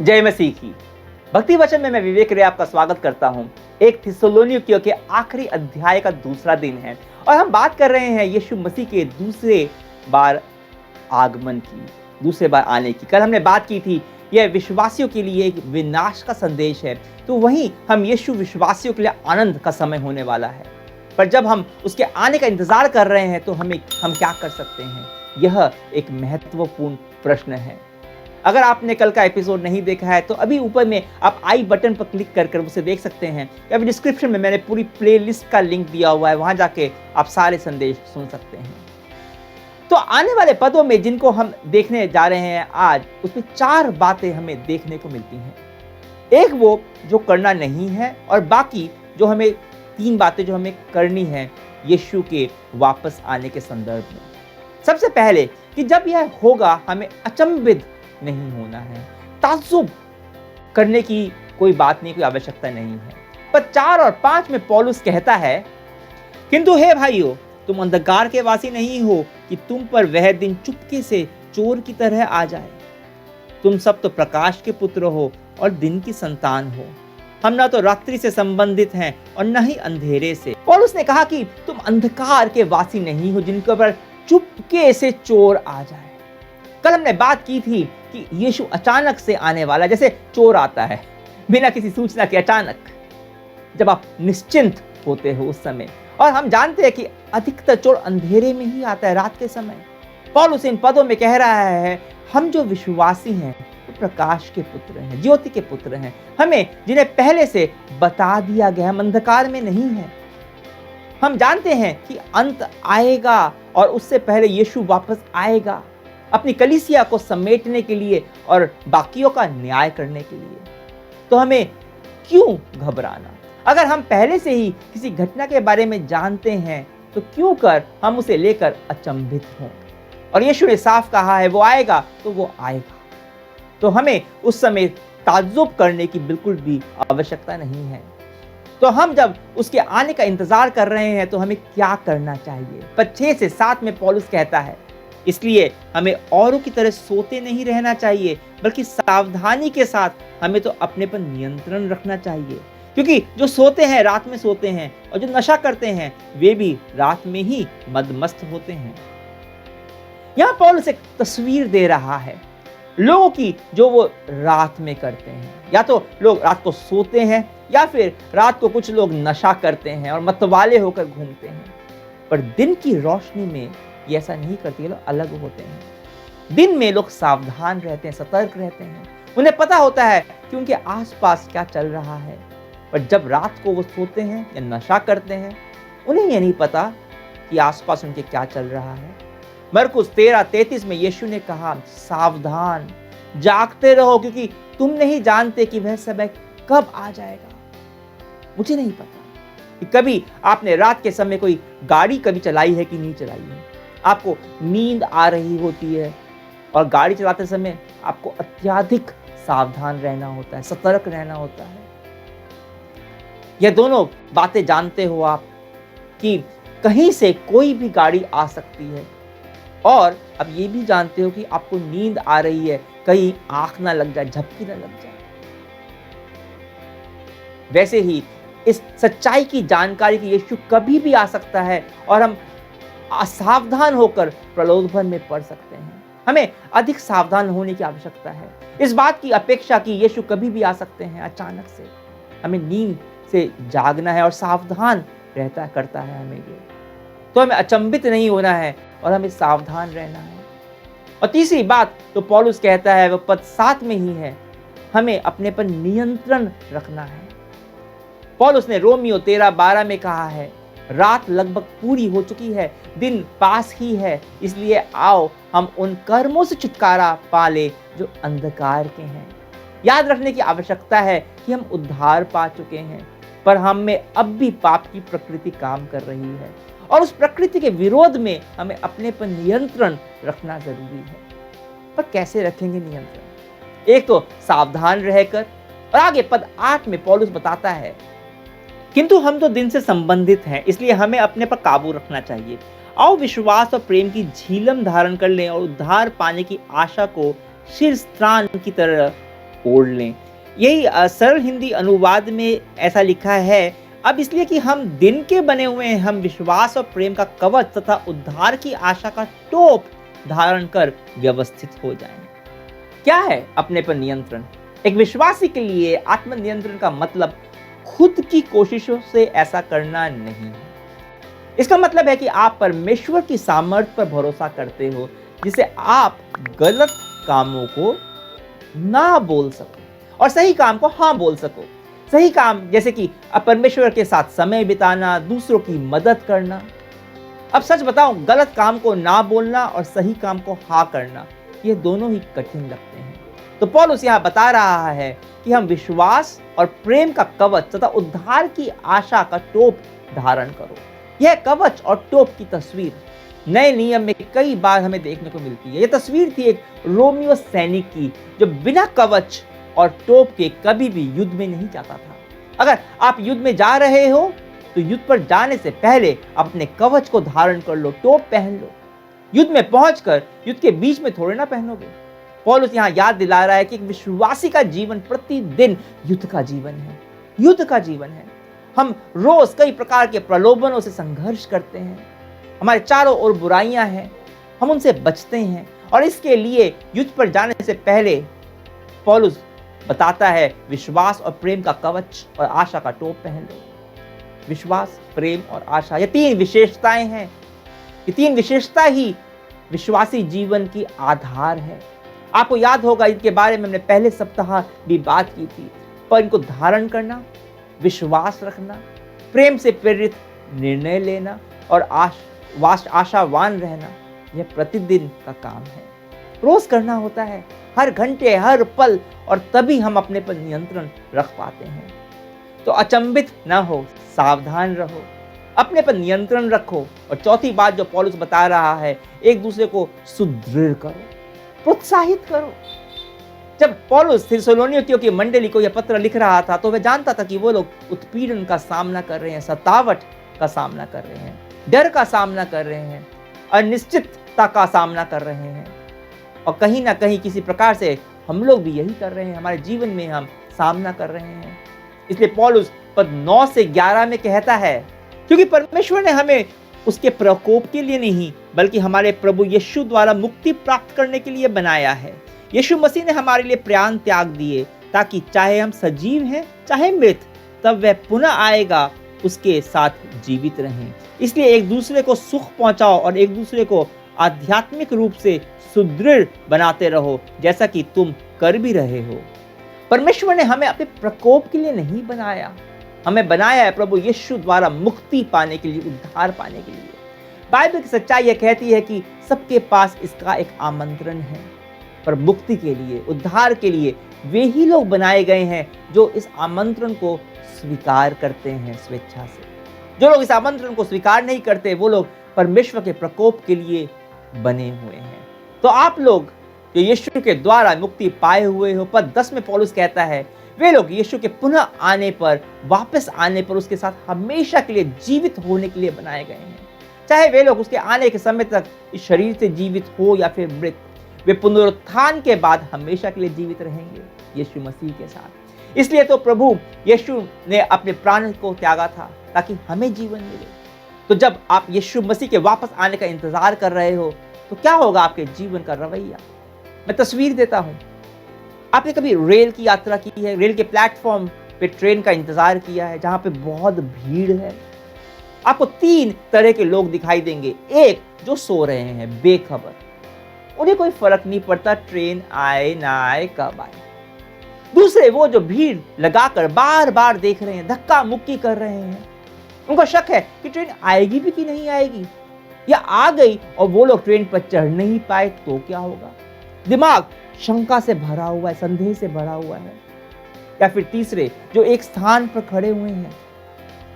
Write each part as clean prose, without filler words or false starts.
जय मसीह की। भक्ति वचन में मैं विवेक रे आपका स्वागत करता हूं। एक थिस्सलुनीकियों के आखिरी अध्याय का दूसरा दिन है और हम बात कर रहे हैं यीशु मसीह के दूसरे बार आगमन की, दूसरे बार आने की। कल हमने बात की थी यह विश्वासियों के लिए एक विनाश का संदेश है, तो वहीं हम यीशु विश्वासियों के लिए आनंद का समय होने वाला है। पर जब हम उसके आने का इंतजार कर रहे हैं तो हम क्या कर सकते हैं, यह एक महत्वपूर्ण प्रश्न है। अगर आपने कल का एपिसोड नहीं देखा है तो अभी ऊपर में आप आई बटन पर क्लिक कर उसे देख सकते हैं, या फिर डिस्क्रिप्शन में मैंने पूरी प्लेलिस्ट का लिंक दिया हुआ है, वहां जाके आप सारे संदेश सुन सकते हैं। तो आने वाले पदों में जिनको हम देखने जा रहे हैं आज, उसमें 4 बातें हमें देखने को मिलती हैं। एक वो जो करना नहीं है, और बाकी जो हमें 3 बातें जो हमें करनी है यीशु के वापस आने के संदर्भ में। सबसे पहले कि जब यह होगा हमें अचंभित नहीं होना है, ताज्जुब करने की कोई बात नहीं, कोई आवश्यकता नहीं है। पर 4 और 5 में पौलुस कहता है, किंतु हे भाइयों, तुम अंधकार के वासी नहीं हो कि तुम पर वह दिन चुपके से चोर की तरह आ जाए। तुम सब तो प्रकाश के पुत्र हो और दिन की संतान हो। हम ना तो रात्रि से संबंधित हैं और न ही अंधेरे से। पौलुस ने कहा कि तुम अंधकार के वासी नहीं हो जिनके पर चुपके से चोर आ जाए। कल हमने बात की थी कि यीशु अचानक से आने वाला, जैसे चोर आता है बिना किसी सूचना के अचानक, जब आप निश्चिंत होते हो उस समय। और हम जानते हैं कि अधिकतर चोर अंधेरे में ही आता है, रात के समय। पौलुस इन पदों में कह रहा है, हम जो विश्वासी हैं वो प्रकाश के पुत्र हैं, ज्योति के पुत्र हैं। हमें जिन्हें पहले से बता दिया गया, हम अंधकार में नहीं हैं। हम जानते हैं कि अंत आएगा और उससे पहले यीशु वापस आएगा अपनी कलीसिया को समेटने के लिए और बाकियों का न्याय करने के लिए। तो हमें क्यों घबराना? अगर हम पहले से ही किसी घटना के बारे में जानते हैं तो क्यों कर हम उसे लेकर अचंभित हों? और यीशु ने साफ कहा है, वो आएगा तो वो आएगा, तो हमें उस समय ताज्जुब करने की बिल्कुल भी आवश्यकता नहीं है। तो हम जब उसके आने का इंतजार कर रहे हैं तो हमें क्या करना चाहिए? पर 6 से 7 में पौलुस कहता है, इसलिए हमें औरों की तरह सोते नहीं रहना चाहिए, बल्कि सावधानी के साथ हमें तो अपने पर नियंत्रण रखना चाहिए। क्योंकि जो सोते हैं रात में सोते हैं, और जो नशा करते हैं वे भी रात में ही मदमस्त होते हैं। यहाँ पौलुस एक तस्वीर दे रहा है लोगों की जो वो रात में करते हैं। या तो लोग रात को सोते हैं, या फिर रात को कुछ लोग नशा करते हैं और मतवाले होकर घूमते हैं। पर दिन की रोशनी में ये ऐसा नहीं करते, लोग अलग होते हैं। दिन में लोग सावधान रहते हैं, सतर्क रहते हैं, उन्हें पता होता है कि उनके आसपास क्या चल रहा है। पर जब रात को वो सोते हैं या नशा करते हैं, उन्हें ये नहीं पता कि आसपास उनके क्या चल रहा है। मरकुस 13:33 में यीशु ने कहा, सावधान जागते रहो, क्योंकि तुम नहीं जानते कि वह समय कब आ जाएगा। मुझे नहीं पता कि कभी आपने रात के समय कोई गाड़ी कभी चलाई है कि नहीं चलाई है। आपको नींद आ रही होती है और गाड़ी चलाते समय आपको अत्यधिक सावधान रहना होता है, सतर्क रहना होता है। यह दोनों बातें जानते हो आप कि कहीं से कोई भी गाड़ी आ सकती है, और अब ये भी जानते हो कि आपको नींद आ रही है, कहीं आंख ना लग जाए, झपकी ना लग जाए। वैसे ही इस सच्चाई की जानकारी कि यीशु कभी भी आ सकता है और हम असावधान होकर प्रलोभन में पड़ सकते हैं। हमें अधिक सावधान होने की आवश्यकता है, इस बात की अपेक्षा कि यीशु कभी भी आ सकते हैं अचानक से। हमें नींद से जागना है और सावधान करता है हमें ये। तो हमें अचंभित नहीं होना है और हमें सावधान रहना है। और तीसरी बात तो पौलुस कहता है, वो पद 7 में ही है, हमें अपने पर नियंत्रण रखना है। पौलुस ने रोमियो 13:12 में कहा है, रात लगभग पूरी हो चुकी है, दिन पास ही है, इसलिए आओ हम उन कर्मों से छुटकारा पा ले जो अंधकार के हैं। याद रखने की आवश्यकता है कि हम उद्धार पा चुके हैं, पर हम में अब भी पाप की प्रकृति काम कर रही है, और उस प्रकृति के विरोध में हमें अपने पर नियंत्रण रखना जरूरी है। पर कैसे रखेंगे नियंत्रण? एक तो सावधान रहकर, और आगे पद 8 में पौलुस बताता है, किंतु हम तो दिन से संबंधित हैं, इसलिए हमें अपने पर काबू रखना चाहिए। आओ विश्वास और प्रेम की झीलम धारण कर लें और उद्धार पाने की आशा को शीर्ष स्थान की तरह ओढ़ लें। यही सरल हिंदी अनुवाद में ऐसा लिखा है, अब इसलिए कि हम दिन के बने हुए हैं, हम विश्वास और प्रेम का कवच तथा उद्धार की आशा का टोप धारण कर व्यवस्थित हो जाएं। क्या है अपने पर नियंत्रण? एक विश्वासी के लिए आत्मनियंत्रण का मतलब खुद की कोशिशों से ऐसा करना नहीं है। इसका मतलब है कि आप परमेश्वर की सामर्थ्य पर भरोसा करते हो, जिसे आप गलत कामों को ना बोल सको और सही काम को हाँ बोल सको। सही काम जैसे कि परमेश्वर के साथ समय बिताना, दूसरों की मदद करना। अब सच बताऊं, गलत काम को ना बोलना और सही काम को हाँ करना, ये दोनों ही कठिन लगते हैं। तो पौलुस यहाँ बता रहा है कि हम विश्वास और प्रेम का कवच तथा उद्धार की आशा का टोप धारण करो। यह कवच और टोप की तस्वीर नए नियम में कई बार हमें देखने को मिलती है। यह तस्वीर थी एक रोमियो सैनिक की, जो बिना कवच और टोप के कभी भी युद्ध में नहीं जाता था। अगर आप युद्ध में जा रहे हो तो युद्ध पर जाने से पहले अपने कवच को धारण कर लो, टोप पहन लो। युद्ध में पहुंचकर युद्ध के बीच में थोड़े ना पहनोगे। पौलुस यहाँ याद दिला रहा है कि एक विश्वासी का जीवन प्रतिदिन युद्ध का जीवन है, युद्ध का जीवन है। हम रोज कई प्रकार के प्रलोभनों से संघर्ष करते हैं, हमारे चारों ओर बुराइयां हैं, हम उनसे बचते हैं और इसके लिए युद्ध पर जाने से पहले पौलुस बताता है विश्वास और प्रेम का कवच और आशा का टोप पहन लो। विश्वास, प्रेम और आशा, ये तीन विशेषताएं हैं। ये तीन विशेषता ही विश्वासी जीवन की आधार है। आपको याद होगा, इनके बारे में हमने पहले सप्ताह भी बात की थी। पर इनको धारण करना, विश्वास रखना, प्रेम से प्रेरित निर्णय लेना और आशावान रहना, यह प्रतिदिन का काम है। रोज करना होता है, हर घंटे, हर पल, और तभी हम अपने पर नियंत्रण रख पाते हैं। तो अचंभित ना हो, सावधान रहो, अपने पर नियंत्रण रखो। और चौथी बात जो पौलुस बता रहा है, एक दूसरे को सुदृढ़ करो, प्रोत्साहित करो। जब पौलुस थिस्सलुनीकियों की मंडली को यह पत्र लिख रहा था, तो वह जानता था कि वो लोग उत्पीड़न का सामना कर रहे हैं, सतावट का सामना कर रहे हैं, डर का सामना कर रहे हैं, अनिश्चितता का सामना कर रहे हैं। और कहीं ना कहीं किसी प्रकार से हम लोग भी यही कर रहे हैं, हमारे जीवन में हम सामना कर रहे हैं। इसलिए पौलुस पद 9 से 11 में कहता है, क्योंकि परमेश्वर ने हमें उसके प्रकोप के लिए नहीं, बल्कि हमारे प्रभु यीशु द्वारा मुक्ति प्राप्त करने के लिए बनाया है। यीशु मसीह ने हमारे लिए प्राण त्याग दिए, ताकि चाहे हम सजीव हैं चाहे मृत, तब वह पुनः आएगा, उसके साथ जीवित रहें। इसलिए एक दूसरे को सुख पहुंचाओ और एक दूसरे को आध्यात्मिक रूप से सुदृढ़ बनाते रहो, जैसा कि तुम कर भी रहे हो। परमेश्वर ने हमें अपने प्रकोप के लिए नहीं बनाया, हमें बनाया है प्रभु यीशु द्वारा मुक्ति पाने के लिए, उद्धार पाने के लिए। बाइबल की सच्चाई यह कहती है कि सबके पास इसका एक आमंत्रण है, पर मुक्ति के लिए, उद्धार के लिए वे ही लोग बनाए गए हैं जो इस आमंत्रण को स्वीकार करते हैं स्वेच्छा से। जो लोग इस आमंत्रण को स्वीकार नहीं करते, वो लोग परमेश्वर के प्रकोप के लिए बने हुए हैं। तो आप लोग जो यीशु के द्वारा मुक्ति पाए हुए हो, पद 10 में पौलुस कहता है, वे लोग यीशु के पुनः आने पर, वापस आने पर उसके साथ हमेशा के लिए जीवित होने के लिए बनाए गए हैं। चाहे वे लोग उसके आने के समय तक इस शरीर से जीवित हो या फिर मृत, वे पुनरुत्थान के बाद हमेशा के लिए जीवित रहेंगे यीशु मसीह के साथ। इसलिए तो प्रभु यीशु ने अपने प्राण को त्यागा था ताकि हमें जीवन मिले। तो जब आप यीशु मसीह के वापस आने का इंतजार कर रहे हो, तो क्या होगा आपके जीवन का रवैया? मैं तस्वीर देता हूं। आपने कभी रेल की यात्रा की है? रेल के प्लेटफॉर्म पे ट्रेन का इंतजार किया है, जहां पे बहुत भीड़ है? आपको 3 तरह के लोग दिखाई देंगे। एक जो सो रहे हैं बेखबर, उन्हें कोई फर्क नहीं पड़ता ट्रेन आए ना आए, कब आए। दूसरे वो जो भीड़ लगाकर बार बार देख रहे हैं, धक्का मुक्की कर रहे हैं, उनको शक है कि ट्रेन आएगी भी कि नहीं आएगी, या आ गई और वो लोग ट्रेन पर चढ़ नहीं पाए तो क्या होगा। दिमाग शंका से भरा हुआ है, संदेह से भरा हुआ है। या फिर तीसरे जो एक स्थान पर खड़े हुए हैं,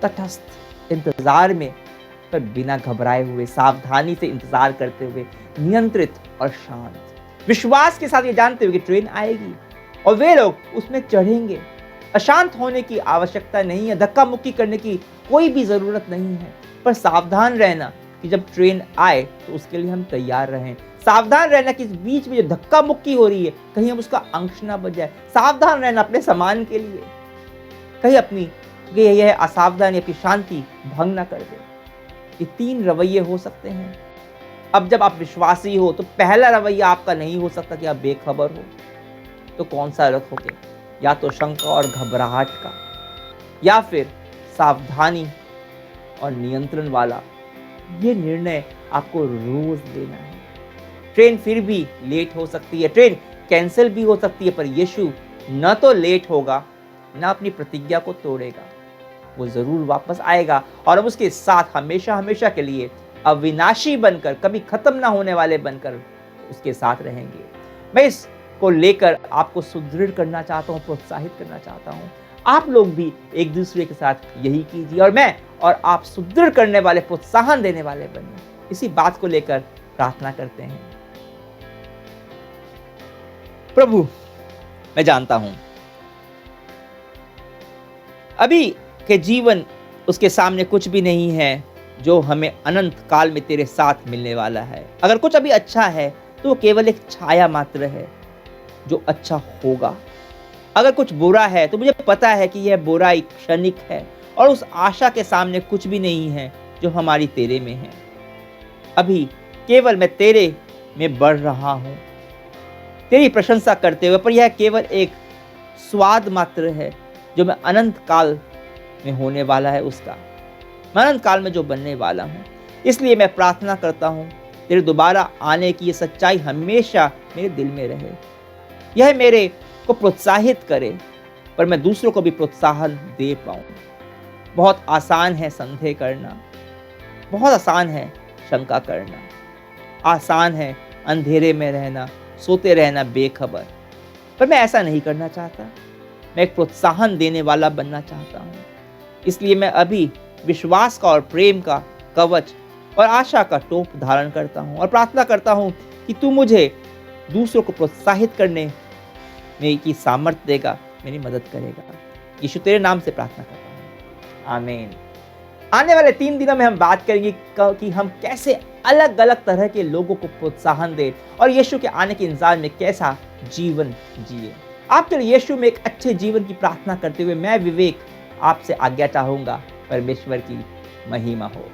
तटस्थ इंतजार में, पर बिना घबराए हुए, सावधानी से इंतजार करते हुए, नियंत्रित और शांत, विश्वास के साथ ये जानते हुए कि ट्रेन आएगी और वे लोग उसमें चढ़ेंगे। अशांत होने की आवश्यकता नहीं है, धक्का मुक्की करने की कोई भी जरूरत नहीं है, पर सावधान रहना कि जब ट्रेन आए तो उसके लिए हम तैयार रहें, सावधान रहना कि इस बीच में जो धक्का मुक्की हो रही है कहीं हम उसका अंश ना बच जाए। सावधान रहना अपने सम्मान के लिए, कहीं अपनी कि यह असावधानी अपनी शांति भंग ना कर दे। ये 3 रवैये हो सकते हैं। अब जब आप विश्वासी हो तो पहला रवैया आपका नहीं हो सकता कि आप बेखबर हो। तो कौन सा रखोगे? या तो शंका और घबराहट का, या फिर सावधानी और नियंत्रण वाला। ये निर्णय आपको रोज लेना है। ट्रेन फिर भी लेट हो सकती है, ट्रेन कैंसिल भी हो सकती है, पर यीशु न तो लेट होगा न अपनी प्रतिज्ञा को तोड़ेगा। वो जरूर वापस आएगा और हम उसके साथ हमेशा हमेशा के लिए अविनाशी बनकर, कभी खत्म ना होने वाले बनकर उसके साथ रहेंगे। मैं इसको लेकर आपको सुदृढ़ करना चाहता हूँ, प्रोत्साहित करना चाहता हूँ। आप लोग भी एक दूसरे के साथ यही कीजिए और मैं और आप सुदृढ़ करने वाले, प्रोत्साहन देने वाले बनिए। इसी बात को लेकर प्रार्थना करते हैं। प्रभु, मैं जानता हूं अभी के जीवन उसके सामने कुछ भी नहीं है जो हमें अनंत काल में तेरे साथ मिलने वाला है। अगर कुछ अभी अच्छा है तो वो केवल एक छाया मात्र है जो अच्छा होगा। अगर कुछ बुरा है तो मुझे पता है कि यह बुराई क्षणिक है और उस आशा के सामने कुछ भी नहीं है जो हमारी तेरे में है। अभी केवल मैं तेरे में बढ़ रहा हूं, तेरी प्रशंसा करते हुए, पर यह केवल एक स्वाद मात्र है जो मैं अनंत काल में होने वाला है उसका, मैं अनंत काल में जो बनने वाला हूं। इसलिए मैं प्रार्थना करता हूं तेरे दोबारा आने की ये सच्चाई हमेशा मेरे दिल में रहे। यह मेरे को प्रोत्साहित करे, पर मैं दूसरों को भी प्रोत्साहन दे पाऊं। बहुत आसान है संदेह करना, बहुत आसान है शंका करना, आसान है अंधेरे में रहना, सोते रहना बेखबर, पर मैं ऐसा नहीं करना चाहता। मैं एक प्रोत्साहन देने वाला बनना चाहता हूँ। इसलिए मैं अभी विश्वास का और प्रेम का कवच और आशा का टोप धारण करता हूँ और प्रार्थना करता हूँ कि तू मुझे दूसरों को प्रोत्साहित करने में की सामर्थ्य देगा, मेरी मदद करेगा। यीशु तेरे नाम से प्रार्थना करता हूँ, आमीन। आने वाले 3 दिनों में हम बात करेंगे कि हम कैसे अलग अलग तरह के लोगों को प्रोत्साहन दें और यीशु के आने के इंतजार में कैसा जीवन जिए। आपके लिए यीशु में एक अच्छे जीवन की प्रार्थना करते हुए मैं विवेक आपसे आज्ञा चाहूंगा। परमेश्वर की महिमा हो।